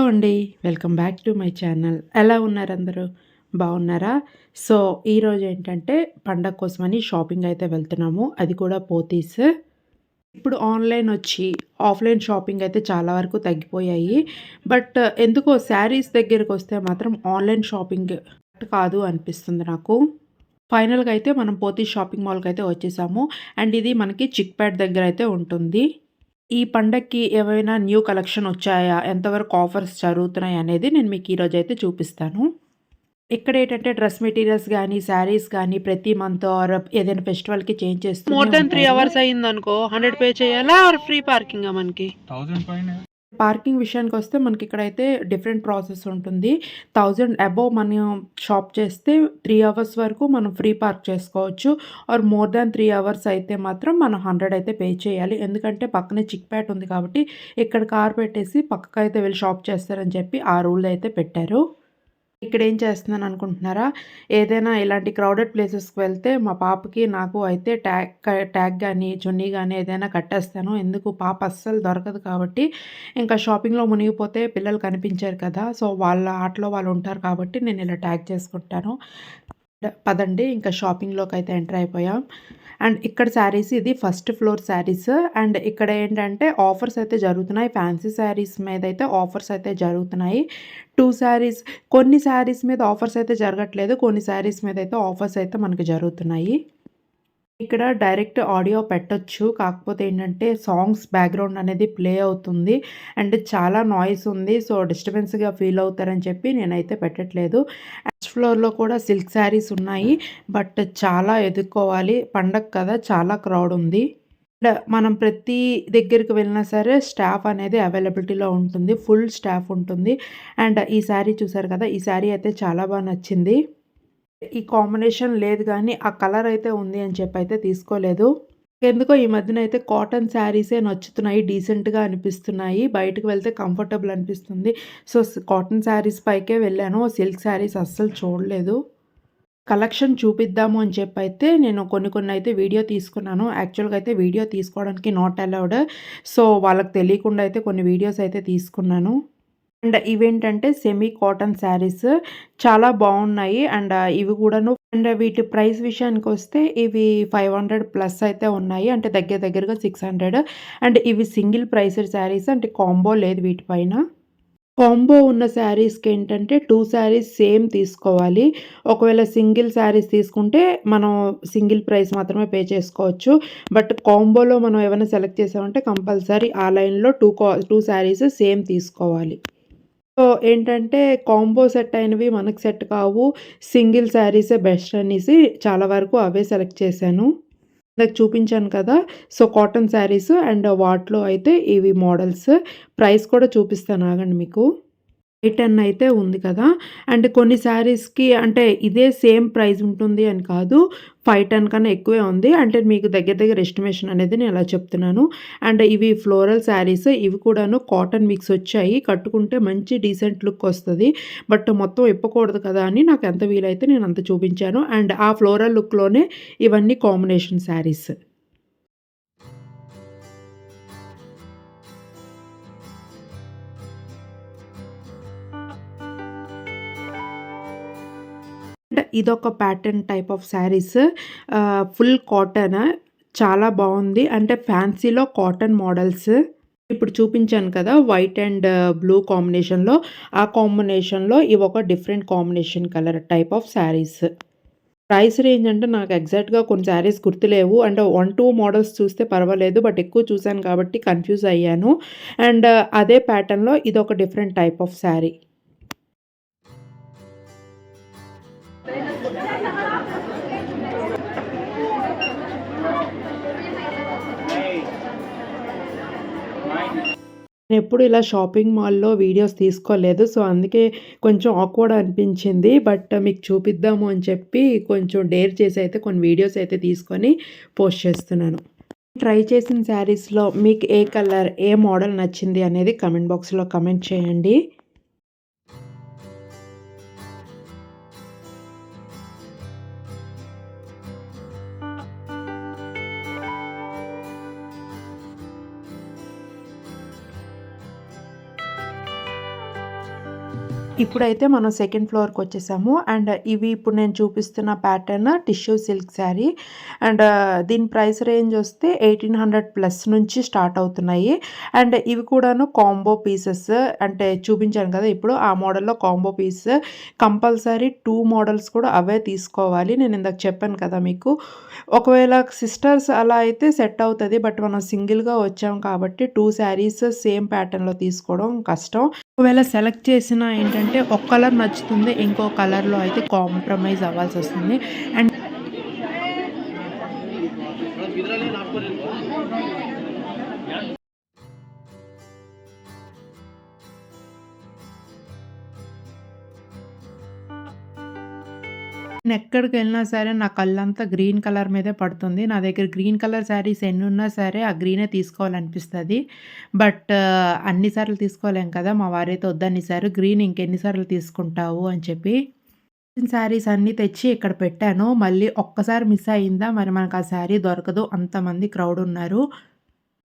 అండి. Welcome back to my channel. ఎలా ఉన్నారు అందరూ? బాగున్నారా? సో, ఈరోజు ఏంటంటే పండగ కోసమని షాపింగ్ అయితే వెళ్తున్నాము. అది కూడా పోతీస్. ఇప్పుడు ఆన్‌లైన్ వచ్చి ఆఫ్‌లైన్ షాపింగ్ అయితే చాలా వరకు తగ్గిపోయాయి. బట్ ఎందుకో శారీస్ దగ్గరకొస్తే మాత్రం ఆన్‌లైన్ షాపింగ్ కాదు అనిపిస్తుంది నాకు. ఫైనల్‌గా అయితే మనం పోతీస్ షాపింగ్ మాల్‌కైతే వచ్చేసాము. అండ్ ఇది మనకి చిక్‌పేట్ దగ్గర అయితే ఉంటుంది. ఈ పండక్కి ఏవైనా న్యూ కలెక్షన్ వచ్చాయా? ఎంతవరకు ఆఫర్స్ జరుగుతున్నాయి అనేది నేను మీకు ఈరోజైతే చూపిస్తాను. ఇక్కడేంటంటే డ్రెస్ మెటీరియల్స్ గానీ, శారీస్ గానీ ప్రతి మంత్ ఆర్ ఏదైనా ఫెస్టివల్‌కి చేంజ్ చేస్తూనే మోర్ దెన్ 3 ఉంటారు. అవర్స్ అయిందనుకో 100 పే చేయాలా ఆర్ ఫ్రీ పార్కింగా మనకి? 1000 పైనే. పార్కింగ్ విషయానికొస్తే మనకిక్కడైతే డిఫరెంట్ ప్రాసెస్ ఉంటుంది. 1000 అబోవ్ మనం షాప్ చేస్తే 3 అవర్స్ వరకు మనం ఫ్రీ పార్క్ చేసుకోవచ్చు. ఆర్ మోర్ దాన్ 3 అవర్స్ అయితే మాత్రం మనం 100 అయితే పే చేయాలి. ఎందుకంటే పక్కనే చిక్‌పేట్ ఉంది కాబట్టి ఇక్కడ కార్ పెట్టేసి పక్కకైతే వెళ్ళి షాప్ చేస్తారని చెప్పి ఆ రూల్ అయితే పెట్టారు. ఇక్కడేం చేస్తున్నాను అనుకుంటున్నారా? ఏదైనా ఇలాంటి క్రౌడెడ్ ప్లేసెస్‌కి వెళ్తే మా పాపకి, నాకు అయితే ట్యాగ్ గాని, చున్నీ గాని ఏదైనా కట్టేస్తాను. ఎందుకు పాప అస్సలు దొరకదు కాబట్టి, ఇంకా షాపింగ్‌లో మునిగిపోతే పిల్లలు కనిపించరు కదా! సో, వాళ్ళ ఆటలో వాళ్ళు ఉంటారు కాబట్టి నేను ఇలా ట్యాగ్ చేసుకుంటాను. పదండి ఇంకా షాపింగ్‌లోకైతే ఎంటర్ అయిపోయాం. అండ్ ఇక్కడ శారీస్ ఇది ఫస్ట్ ఫ్లోర్ శారీస్. అండ్ ఇక్కడ ఏంటంటే ఆఫర్స్ అయితే జరుగుతున్నాయి. ఫ్యాన్సీ శారీస్ మీదైతే ఆఫర్స్ అయితే జరుగుతున్నాయి. 2 శారీస్ కొన్ని శారీస్ మీద ఆఫర్స్ అయితే జరగట్లేదు. కొన్ని శారీస్ మీద అయితే ఆఫర్స్ అయితే మనకు జరుగుతున్నాయి. ఇక్కడ డైరెక్ట్ ఆడియో పెట్టొచ్చు. కాకపోతే ఏంటంటే సాంగ్స్ బ్యాక్‌గ్రౌండ్ అనేది ప్లే అవుతుంది. అండ్ చాలా నాయిస్ ఉంది. సో, డిస్టర్బెన్స్‌గా ఫీల్ అవుతారని చెప్పి నేనైతే పెట్టట్లేదు. ఫస్ట్ ఫ్లోర్‌లో కూడా సిల్క్ శారీస్ ఉన్నాయి. బట్ చాలా ఎతుక్కోవాలి. పండగ కదా! చాలా క్రౌడ్ ఉంది. మనం ప్రతి దగ్గరికి వెళ్ళినా సరే స్టాఫ్ అనేది అవైలబిలిటీలో ఉంటుంది. ఫుల్ స్టాఫ్ ఉంటుంది. అండ్ ఈ శారీ చూసారు కదా! ఈ శారీ అయితే చాలా నచ్చింది. ఈ కాంబినేషన్ లేదు గానీ, ఆ కలర్ అయితే ఉంది అని చెప్పైతే తీసుకోలేదు. ఎందుకో ఈ మధ్యన అయితే కాటన్ శారీసే నచ్చుతున్నాయి. డీసెంట్‌గా అనిపిస్తున్నాయి. బయటకి వెళ్తే కంఫర్టబుల్ అనిపిస్తుంది. సో, కాటన్ శారీస్ పైకే వెళ్ళాను. సిల్క్ శారీస్ అస్సలు చూడలేదు. కలెక్షన్ చూపిద్దాము అని చెప్పైతే నేను కొన్ని అయితే వీడియో తీసుకున్నాను. యాక్చువల్‌గా అయితే వీడియో తీసుకోవడానికి నాట్ అలౌడ్. సో, వాళ్ళకి తెలియకుండా అయితే కొన్ని వీడియోస్ అయితే తీసుకున్నాను. అండ్ ఇవేంటంటే సెమీ కాటన్ శారీస్ చాలా బాగున్నాయి. అండ్ ఇవి కూడాను అండ్ వీటి ప్రైస్ విషయానికొస్తే ఇవి 500 ప్లస్ అయితే ఉన్నాయి. అంటే దగ్గరగా 600. అండ్ ఇవి సింగిల్ ప్రైస్డ్ శారీస్ అంటే కాంబో లేదు వీటిపైన. కాంబో ఉన్న శారీస్‌కేంటంటే 2 శారీస్ సేమ్ తీసుకోవాలి. ఒకవేళ సింగిల్ శారీస్ తీసుకుంటే మనం సింగిల్ ప్రైస్ మాత్రమే పే చేసుకోవచ్చు. బట్ కాంబోలో మనం ఏమైనా సెలెక్ట్ చేసామంటే కంపల్సరీ ఆ లైన్‌లో 2 శారీస్ సేమ్ తీసుకోవాలి. సో, ఏంటంటే కాంబో సెట్ అయినవి మనకు సెట్ కావు. సింగిల్ శారీసే బెస్ట్ అనేసి చాలా వరకు అవే సెలెక్ట్ చేశాను. ఇందాక చూపించాను కదా! సో, కాటన్ శారీస్ అండ్ వాటిలో అయితే ఇవి మోడల్స్. ప్రైస్ కూడా చూపిస్తాను ఆగండి మీకు. 510 అయితే ఉంది కదా! అండ్ కొన్ని శారీస్‌కి అంటే ఇదే సేమ్ ప్రైస్ ఉంటుంది అని కాదు. 510 కన్నా ఎక్కువే ఉంది. అంటే మీకు దగ్గర ఎస్టిమేషన్ అనేది నేను అలా చెప్తున్నాను. అండ్ ఇవి ఫ్లోరల్ శారీస్. ఇవి కూడాను కాటన్ మిక్స్ వచ్చాయి. కట్టుకుంటే మంచి డీసెంట్ లుక్ వస్తది. బట్ మొత్తం ఇప్పకూడదు కదా! అని నాకు ఎంత వీలైతే నేను అంత చూపించాను. అండ్ ఆ ఫ్లోరల్ లుక్‌లోనే ఇవన్నీ కాంబినేషన్ శారీస్. అంటే ఇదొక pattern type of saris. Full cotton చాలా బావుంది. అంటే ఫ్యాన్సీలో కాటన్ మోడల్స్. ఇప్పుడు చూపించాను కదా! వైట్ అండ్ బ్లూ కాంబినేషన్‌లో. ఆ కాంబినేషన్‌లో ఇవొక different combination colour type of saris. Price range అంటే నాకు ఎగ్జాక్ట్‌గా కొన్ని శారీస్ గుర్తులేవు. అంటే 1, 2 మోడల్స్ చూస్తే పర్వాలేదు. బట్ ఎక్కువ చూసాను కాబట్టి కన్‌ఫ్యూజ్ అయ్యాను. అండ్ అదే ప్యాటర్న్‌లో ఇదొక డిఫరెంట్ టైప్ ఆఫ్ శారీ. నేనెప్పుడు ఇలా షాపింగ్ మాల్‌లో వీడియోస్ తీసుకోలేదు. సో, అందుకే కొంచెం ఆక్వర్డ్ అనిపించింది. బట్ మీకు చూపిద్దాము అని చెప్పి కొంచెం డేర్ చేసి అయితే కొన్ని వీడియోస్ అయితే తీసుకొని పోస్ట్ చేస్తున్నాను. ట్రై చేసిన శారీస్‌లో మీకు ఏ కలర్, ఏ మోడల్ నచ్చింది అనేది కామెంట్ బాక్స్‌లో కామెంట్ చేయండి. ఇప్పుడైతే మనం సెకండ్ ఫ్లోర్‌కొచ్చేసాము. అండ్ ఇవి ఇప్పుడు నేను చూపిస్తున్న pattern tissue silk sari. And దీని ప్రైస్ రేంజ్ వస్తే 1800 ప్లస్ నుంచి స్టార్ట్ అవుతున్నాయి. అండ్ ఇవి కూడాను కాంబో పీసెస్, అంటే చూపించాను కదా ఇప్పుడు ఆ మోడల్‌లో కాంబో పీస్. కంపల్సరీ 2 మోడల్స్ కూడా అవే తీసుకోవాలి. నేను ఇందాక చెప్పాను కదా మీకు. ఒకవేళ సిస్టర్స్ అలా అయితే సెట్ అవుతది. బట్ మనం సింగిల్‌గా వచ్చాం కాబట్టి 2 శారీస్ సేమ్ ప్యాటర్న్‌లో తీసుకోవడం కష్టం. ఒకవేళ సెలెక్ట్ చేసినా ఏంటంటే ఒక కలర్ నచ్చుతుంది. ఇంకో కలర్‌లో అయితే కాంప్రమైజ్ అవ్వాల్సొస్తుంది. అండ్ నేనెక్కడికెళ్ళినా సరే నా కళ్ళంతా గ్రీన్ కలర్ మీదే పడుతుంది. నా దగ్గర గ్రీన్ కలర్ శారీస్ ఎన్నున్నా సరే ఆ గ్రీనే తీసుకోవాలనిపిస్తది. బట్ అన్ని సార్లు తీసుకోలేం కదా! మా వారైతే వద్దనేసారు. గ్రీన్ ఇంకెన్ని సార్లు తీసుకుంటావు అని చెప్పి. శారీస్ అన్నీ తెచ్చి ఇక్కడ పెట్టాను. మళ్ళీ ఒక్కసారి మిస్ అయిందా మరి మనకు ఆ శారీ దొరకదు. అంతమంది క్రౌడ్ ఉన్నారు.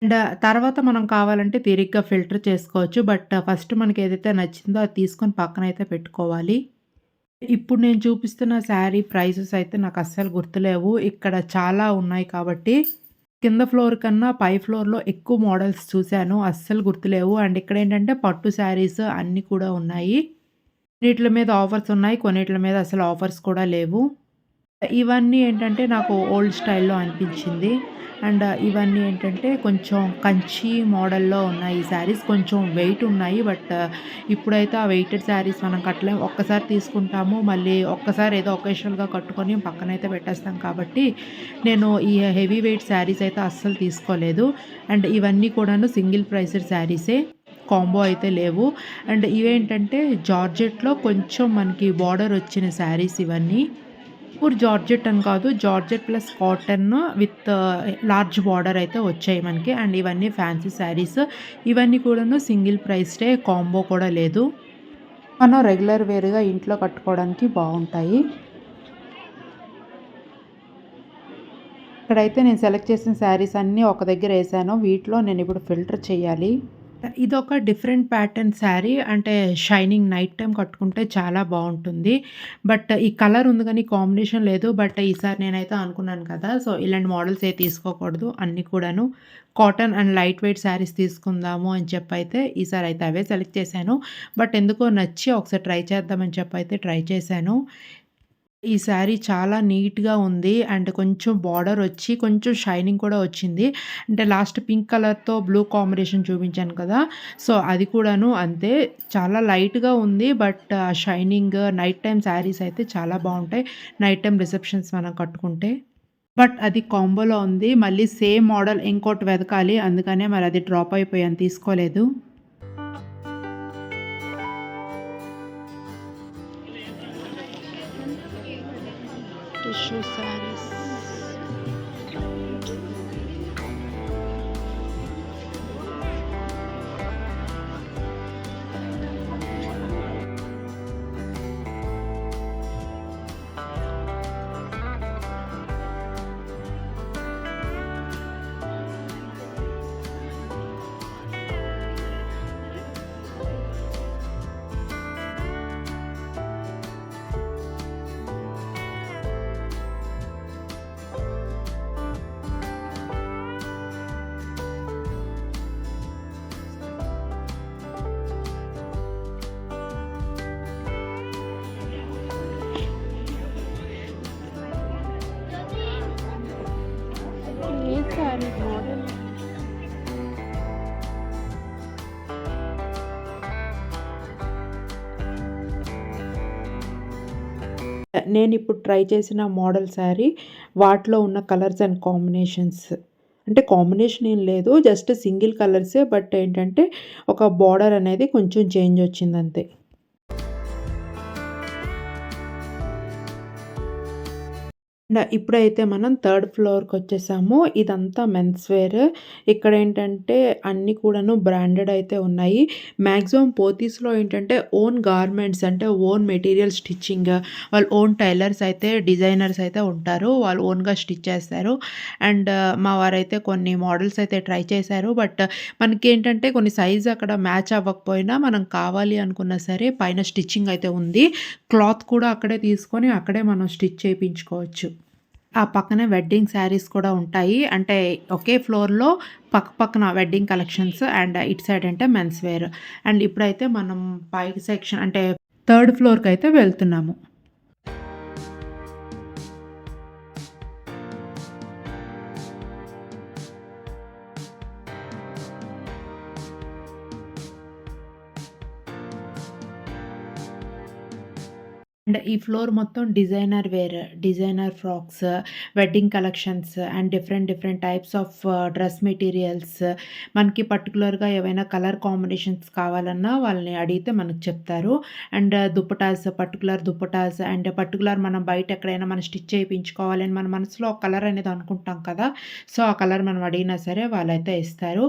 అండ్ తర్వాత మనం కావాలంటే తిరిగ్గా ఫిల్టర్ చేసుకోవచ్చు. బట్ ఫస్ట్ మనకేదైతే నచ్చిందో అది తీసుకొని పక్కనైతే పెట్టుకోవాలి. ఇప్పుడు నేను చూపిస్తున్న శారీ ప్రైసెస్ అయితే నాకస్సలు గుర్తులేవు. ఇక్కడ చాలా ఉన్నాయి కాబట్టి, కింద ఫ్లోర్ కన్నా పై ఫ్లోర్‌లో ఎక్కువ మోడల్స్ చూసాను. అస్సలు గుర్తులేవు. అండ్ ఇక్కడేంటంటే పట్టు శారీస్ అన్నీ కూడా ఉన్నాయి. కొన్నిట్ల మీద ఆఫర్స్ ఉన్నాయి. కొన్నిట్ల మీద అసలు ఆఫర్స్ కూడా లేవు. ఇవన్నీ ఏంటంటే నాకు ఓల్డ్ స్టైల్‌లో అనిపించింది. అండ్ ఇవన్నీ ఏంటంటే కొంచెం కంచి మోడల్‌లో ఉన్నాయి ఈ శారీస్. కొంచెం వెయిట్ ఉన్నాయి. బట్ ఇప్పుడైతే ఆ వెయిటెడ్ శారీస్ మనం కట్టలేం. ఒక్కసారి తీసుకుంటాము. మళ్ళీ ఒక్కసారి ఏదో ఒకేషనల్‌గా కట్టుకొని పక్కనైతే పెట్టేస్తాం కాబట్టి, నేను ఈ హెవీ వెయిట్ శారీస్ అయితే అస్సలు తీసుకోలేదు. అండ్ ఇవన్నీ కూడాను సింగిల్ ప్రైస్డ్ శారీసే. కాంబో అయితే లేవు. అండ్ ఇవేంటంటే జార్జెట్‌లో కొంచెం మనకి బార్డర్ వచ్చిన శారీస్ ఇవన్నీ. పూర్ జార్జెట్ అని కాదు. Georgette plus cotton with large border అయితే వచ్చాయి మనకి. అండ్ ఇవన్నీ ఫ్యాన్సీ శారీస్. ఇవన్నీ కూడాను సింగిల్ ప్రైస్‌డే, కాంబో కూడా లేదు. మనం రెగ్యులర్ వేర్‌గా ఇంట్లో కట్టుకోవడానికి బావుంటాయి. ఇక్కడైతే నేను సెలెక్ట్ చేసిన శారీస్ అన్నీ ఒక దగ్గర ఏసాను. వీటిలో నేనిప్పుడు ఫిల్టర్ చేయాలి. ఇదొక డిఫరెంట్ ప్యాటర్న్ శారీ. అంటే షైనింగ్ నైట్ టైమ్ కట్టుకుంటే చాలా బావుంటుంది. బట్ ఈ కలర్ ఉంది గానీ కాంబినేషన్ లేదు. బట్ ఈసారి నేనైతే అనుకున్నాను కదా! సో, ఇలాంటి మోడల్స్ ఏవి తీసుకోకూడదు. అన్నీ కూడాను cotton and light weight saris తీసుకుందాము అని చెప్పైతే ఈసారైతే అవే సెలెక్ట్ చేశాను. బట్ ఎందుకో నచ్చి ఒకసారి ట్రై చేద్దామని చెప్పైతే ట్రై చేశాను. ఈ శారీ చాలా నీట్‌గా ఉంది. అండ్ కొంచెం బార్డర్ వచ్చి కొంచెం షైనింగ్ కూడా వచ్చింది. అంటే లాస్ట్ పింక్ కలర్‌తో బ్లూ కాంబినేషన్ చూపించాను కదా! సో, అది కూడాను అంతే. చాలా లైట్‌గా ఉంది. బట్ ఆ షైనింగ్ నైట్ టైమ్ శారీస్ అయితే చాలా బావుంటాయి. నైట్ టైమ్ రిసెప్షన్స్ మనం కట్టుకుంటే. బట్ అది కాంబోలో ఉంది. మళ్ళీ సేమ్ మోడల్ ఇంకోటి వెతకాలి. అందుకనే మరి అది డ్రాప్ అయిపోయాను తీసుకోలేదు. టిష్యూ శారీస్. ఏ శారీ మోడల్? నేనిప్పుడు ట్రై చేసిన మోడల్ శారీ వాటిలో ఉన్న కలర్స్ అండ్ కాంబినేషన్స్. అంటే కాంబినేషన్ ఏం లేదు. జస్ట్ సింగిల్ కలర్సే. బట్ ఏంటంటే ఒక బార్డర్ అనేది కొంచెం చేంజ్ వచ్చిందంతే. ఇప్పుడైతే మనం థర్డ్ ఫ్లోర్‌కొచ్చేసాము. ఇదంతా మెన్స్ వేర్. ఇక్కడేంటంటే అన్నీ కూడాను బ్రాండెడ్ అయితే ఉన్నాయి. మాక్సిమం పోతీస్‌లో ఏంటంటే ఓన్ గార్మెంట్స్ అంటే ఓన్ మెటీరియల్ స్టిచ్చింగ్ వాళ్ళు ఓన్ టైలర్స్ అయితే డిజైనర్స్ అయితే ఉంటారు. వాళ్ళు ఓన్‌గా స్టిచ్ చేస్తారు. మా వారైతే కొన్ని మోడల్స్ అయితే ట్రై చేశారు. బట్ మనకేంటంటే కొన్ని సైజ్ అక్కడ మ్యాచ్ అవ్వకపోయినా మనం కావాలి అనుకున్నా సరే పైన స్టిచ్చింగ్ అయితే ఉంది. క్లాత్ కూడా అక్కడే తీసుకొని అక్కడే మనం స్టిచ్ చేపించుకోవచ్చు. ఆ పక్కనే వెడ్డింగ్ శారీస్ కూడా ఉంటాయి. అంటే ఒకే ఫ్లోర్‌లో పక్కన వెడ్డింగ్ కలెక్షన్స్ ఇటు సైడ్ అంటే మెన్స్ వేర్. ఇప్పుడైతే మనం పై సెక్షన్ అంటే థర్డ్ ఫ్లోర్‌కైతే వెళ్తున్నాము. ఈ ఫ్లోర్ మొత్తం designer wear, designer frocks, wedding collections different different types of dress materials మనకి పర్టిక్యులర్‌గా ఏవైనా కలర్ కాంబినేషన్స్ కావాలన్నా వాళ్ళని అడిగితే మనకు చెప్తారు. దుపటాస్ దుపటాస్ పర్టిక్యులర్ మనం బయట ఎక్కడైనా మనం స్టిచ్ చేయించుకోవాలి అని మన మనసులో ఒక కలర్ అనేది అనుకుంటాం కదా! సో, ఆ కలర్ మనం అడిగినా సరే వాళ్ళైతే ఇస్తారు.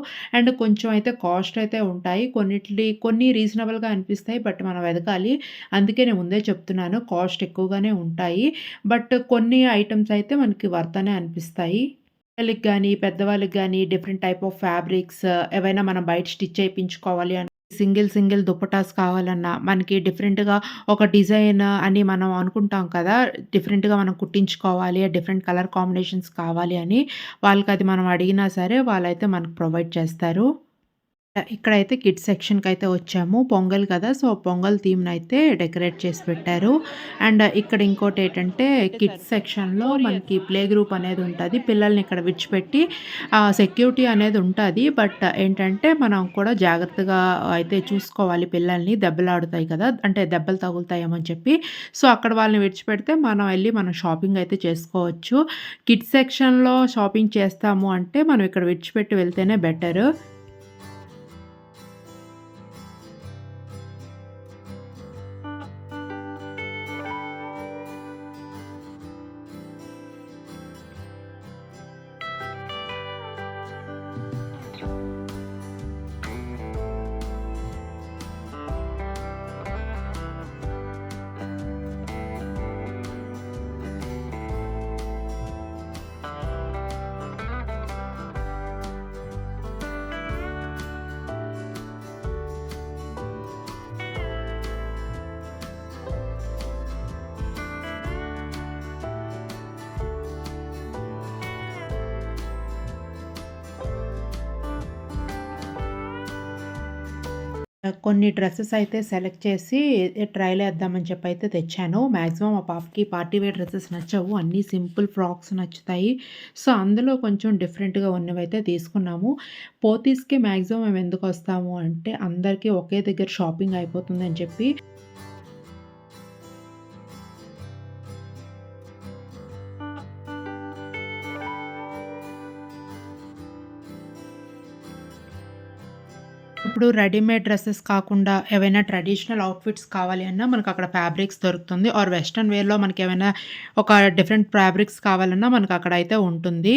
కొంచెం అయితే కాస్ట్ అయితే ఉంటాయి. కొన్ని రీజనబుల్‌గా అనిపిస్తాయి. బట్ మనం వెతకాలి. అందుకే నేను ముందే చెప్తున్నాను. కాస్ట్ ఎక్కువగానే ఉంటాయి. బట్ కొన్ని ఐటెమ్స్ అయితే మనకి వర్త్ అనే అనిపిస్తాయి. పిల్లలకి గానీ, పెద్దవాళ్ళకి గానీ డిఫరెంట్ టైప్ ఆఫ్ ఫ్యాబ్రిక్స్ ఏవైనా మనం బయట స్టిచ్ చేయించుకోవాలి అని సింగిల్ దుపటాస్ కావాలన్నా, మనకి డిఫరెంట్‌గా ఒక డిజైన్ అని మనం అనుకుంటాం కదా! డిఫరెంట్‌గా మనం కుట్టించుకోవాలి, డిఫరెంట్ కలర్ కాంబినేషన్స్ కావాలి అని. వాళ్ళకది మనం అడిగినా సరే వాళ్ళైతే మనకు ప్రొవైడ్ చేస్తారు. ఇక్కడైతే కిడ్స్ సెక్షన్‌కైతే వచ్చాము. పొంగల్ కదా! సో, పొంగల్ థీమ్‌నైతే డెకరేట్ చేసి పెట్టారు. ఇక్కడ ఇంకోటేటంటే కిడ్స్ సెక్షన్‌లో మనకి ప్లే గ్రూప్ అనేది ఉంటది. పిల్లల్ని ఇక్కడ విడిచిపెట్టి సెక్యూరిటీ అనేది ఉంటది. బట్ ఏంటంటే మనం కూడా జాగ్రత్తగా అయితే చూసుకోవాలి పిల్లల్ని. దెబ్బలాడుతాయి కదా! అంటే దెబ్బలు తగులుతాయేమో అని చెప్పి. సో, అక్కడ వాళ్ళని విడిచిపెడితే మనం షాపింగ్ అయితే చేసుకోవచ్చు. కిడ్స్ సెక్షన్‌లో షాపింగ్ చేస్తాము అంటే మనం ఇక్కడ విడిచిపెట్టి వెళ్తేనే బెటరు. కొన్ని డ్రెసెస్ అయితే సెలెక్ట్ చేసి ట్రైల్ ఏద్దామని చెప్పైతే తెచ్చాను. మాక్సిమం మా పాపకి పార్టీ వేర్ డ్రెసెస్ నచ్చవు. అన్నీ సింపుల్ ఫ్రాక్స్ నచ్చుతాయి. సో, అందులో కొంచెం డిఫరెంట్‌గా ఉన్నవైతే తీసుకున్నాము. పోతీస్‌కి మాక్సిమం మేము ఎందుకొస్తాము అంటే అందరికీ ఒకే దగ్గర షాపింగ్ అయిపోతుందని చెప్పి. ఇప్పుడు రెడీమేడ్ డ్రెసెస్ కాకుండా ఏవైనా ట్రెడిషనల్ అవుట్‌ఫిట్స్ కావాలి అన్నా మనకక్కడ ఫ్యాబ్రిక్స్ దొరుకుతుంది. వెస్టర్న్ వేర్‌లో మనకేమైనా ఒక డిఫరెంట్ ఫ్యాబ్రిక్స్ కావాలన్నా మనకక్కడైతే ఉంటుంది.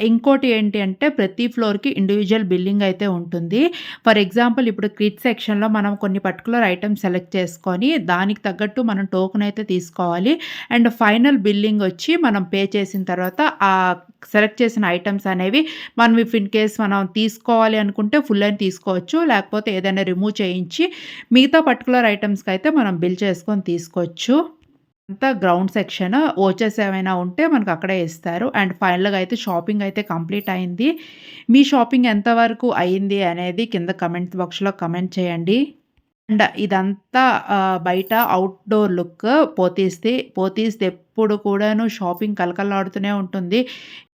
ఇంకోటి ఏంటి అంటే ప్రతి ఫ్లోర్‌కి ఇండివిడ్యువల్ బిల్లింగ్ అయితే ఉంటుంది. ఫర్ ఎగ్జాంపుల్ ఇప్పుడు కిడ్స్ సెక్షన్‌లో మనం కొన్ని పర్టిక్యులర్ ఐటెమ్స్ సెలెక్ట్ చేసుకొని దానికి తగ్గట్టు మనం టోకెన్ అయితే తీసుకోవాలి. ఫైనల్ బిల్లింగ్ వచ్చి మనం పే చేసిన తర్వాత సెలెక్ట్ చేసిన ఐటెమ్స్ అనేవి మనం ఇన్ కేస్ మనం తీసుకోవాలి అనుకుంటే ఫుల్ అని తీసుకోవచ్చు. లేకపోతే ఏదైనా రిమూవ్ చేయించి మిగతా పర్టిక్యులర్ ఐటెమ్స్‌కైతే మనం బిల్ చేసుకొని తీసుకోవచ్చు. అంతా గ్రౌండ్ సెక్షన్. వోచర్స్ ఏమైనా ఉంటే మనకక్కడే ఇస్తారు. ఫైనల్‌గా అయితే షాపింగ్ అయితే కంప్లీట్ అయింది. మీ షాపింగ్ ఎంతవరకు అయింది అనేది కింద కమెంట్ బాక్స్‌లో కమెంట్ చేయండి. ఇదంతా బయట ఔట్‌డోర్ లుక్ పోతీస్‌ది. పోతీస్‌ది ఎప్పుడు కూడాను షాపింగ్ కళకళలాడుతూనే ఉంటుంది.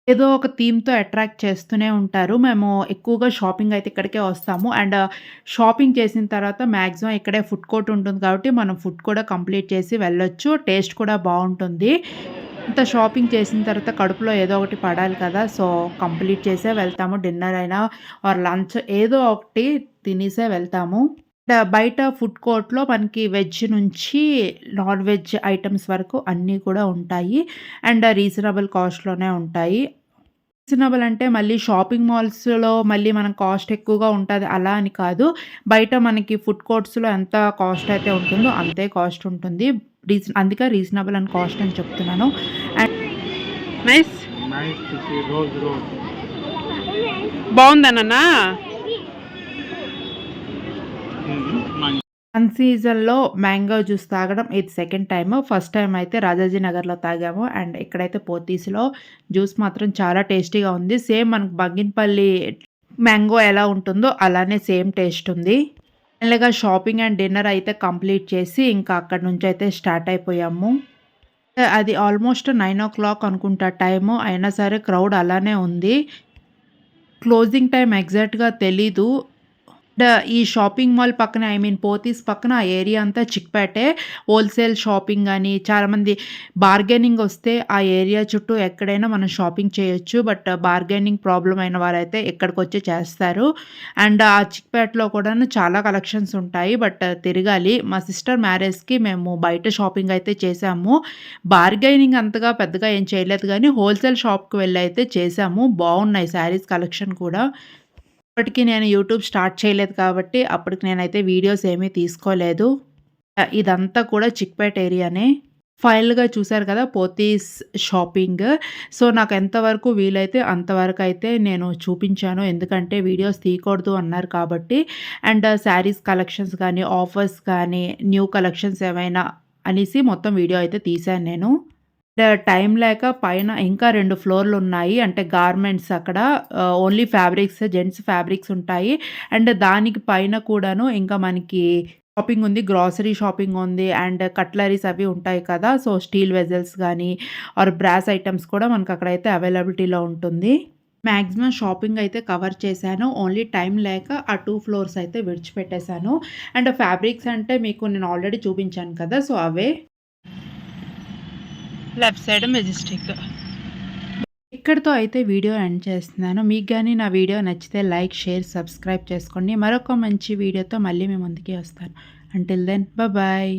ఏదో ఒక థీమ్‌తో అట్రాక్ట్ చేస్తూనే ఉంటారు. మేము ఎక్కువగా షాపింగ్ అయితే ఇక్కడికే వస్తాము. షాపింగ్ చేసిన తర్వాత మాక్సిమం ఇక్కడే ఫుడ్ కోర్ట్ ఉంటుంది కాబట్టి మనం ఫుడ్ కూడా కంప్లీట్ చేసి వెళ్ళొచ్చు. టేస్ట్ కూడా బావుంటుంది. ఇంత షాపింగ్ చేసిన తర్వాత కడుపులో ఏదో ఒకటి పడాలి కదా! సో, కంప్లీట్ చేసే వెళ్తాము. డిన్నర్ అయినా లంచ్ ఏదో ఒకటి తినేసే వెళ్తాము. బయట ఫుడ్ కోర్ట్‌లో మనకి వెజ్ నుంచి నాన్ వెజ్ ఐటెమ్స్ వరకు అన్నీ కూడా ఉంటాయి. అండ్ రీజనబుల్ కాస్ట్‌లోనే ఉంటాయి. రీజనబుల్ అంటే మళ్ళీ షాపింగ్ మాల్స్‌లో మళ్ళీ మనం కాస్ట్ ఎక్కువగా ఉంటది అలా అని కాదు. బయట మనకి ఫుడ్ కోర్ట్స్‌లో ఎంత కాస్ట్ అయితే ఉంటుందో అంతే కాస్ట్ ఉంటుంది. అందుకే రీజనబుల్ అండ్ కాస్ట్ అని చెప్తున్నాను. And nice. Nice to see Rose. బావుందా నాన్న? Man- సన్ సీజన్‌లో మ్యాంగో జ్యూస్ తాగడం ఇది సెకండ్ టైము. ఫస్ట్ టైమ్ అయితే రాజాజీ నగర్‌లో తాగాము. అండ్ ఇక్కడైతే పోతీస్‌లో జ్యూస్ మాత్రం చాలా టేస్టీగా ఉంది. సేమ్ మనకు బంగినపల్లి మ్యాంగో ఎలా ఉంటుందో అలానే సేమ్ టేస్ట్ ఉంది. ఫైనల్‌గా షాపింగ్ అండ్ డిన్నర్ అయితే కంప్లీట్ చేసి ఇంకా అక్కడి నుంచయితే స్టార్ట్ అయిపోయాము. అది ఆల్మోస్ట్ 9:00 అనుకుంటా టైము. అయినా సరే క్రౌడ్ అలానే ఉంది. క్లోజింగ్ టైమ్ ఎగ్జాక్ట్‌గా తెలీదు. ఈ షాపింగ్ మాల్ పక్కన పోతీస్ పక్కన ఆ ఏరియా అంతా చిక్‌పేటే. హోల్‌సేల్ షాపింగ్ అని చాలామంది బార్గెనింగ్ వస్తే ఆ ఏరియా చుట్టూ ఎక్కడైనా మనం షాపింగ్ చేయొచ్చు. బట్ బార్గెనింగ్ ప్రాబ్లమ్ అయిన వారైతే ఇక్కడికొచ్చి చేస్తారు. అండ్ ఆ చిక్‌పేటలో కూడాను చాలా కలెక్షన్స్ ఉంటాయి. బట్ తిరగాలి. మా సిస్టర్ మ్యారేజ్‌కి మేము బయట షాపింగ్ అయితే చేశాము. బార్గెనింగ్ అంతగా పెద్దగా ఏం చేయలేదు గానీ హోల్‌సేల్ షాప్‌కి వెళ్లి అయితే చేశాము. బావున్నాయి శారీస్ కలెక్షన్ కూడా. అప్పటికి నేను యూట్యూబ్ స్టార్ట్ చేయలేదు కాబట్టి, అప్పటికి నేనైతే వీడియోస్ ఏమీ తీసుకోలేదు. ఇదంతా కూడా చిక్‌పేట్ ఏరియానే. ఫైనల్‌గా చూసారు కదా! పోతీస్ షాపింగ్. సో, నాకు ఎంతవరకు వీలైతే అంతవరకైతే నేను చూపించాను. ఎందుకంటే వీడియోస్ తీయకూడదు అన్నారు కాబట్టి. అండ్ శారీస్ కలెక్షన్స్ గానీ, ఆఫర్స్ కానీ, న్యూ కలెక్షన్స్ ఏమైనా అనేసి మొత్తం వీడియో అయితే తీశాను నేను. టైం లేక పైన ఇంకా 2 ఫ్లోర్‌లున్నాయి. అంటే గార్మెంట్స్ అక్కడ ఓన్లీ ఫ్యాబ్రిక్స్, జెంట్స్ ఫ్యాబ్రిక్స్ ఉంటాయి. అండ్ దానికి పైన కూడాను ఇంకా మనకి షాపింగ్ ఉంది. గ్రోసరీ షాపింగ్ ఉంది. అండ్ కట్లరీస్ అవి ఉంటాయి కదా! సో, స్టీల్ వెజల్స్ గానీ ఆర్ బ్రాస్ ఐటెమ్స్ కూడా మనకు అక్కడైతే అవైలబిలిటీలో ఉంటుంది. మాక్సిమం షాపింగ్ అయితే కవర్ చేశాను. ఓన్లీ టైం లేక ఆ 2 ఫ్లోర్స్ అయితే విడిచిపెట్టేశాను. అండ్ ఫ్యాబ్రిక్స్ అంటే మీకు నేను ఆల్రెడీ చూపించాను కదా! సో, అవే. Left side Majestic. ఇక్కడితో అయితే వీడియో ఎండ్ చేస్తున్నాను. మీకు గాని నా వీడియో నచ్చితే లైక్, షేర్, సబ్స్క్రైబ్ చేసుకోండి. మరొక మంచి వీడియోతో మళ్ళీ మీ ముందుకి వస్తాను. Until then bye.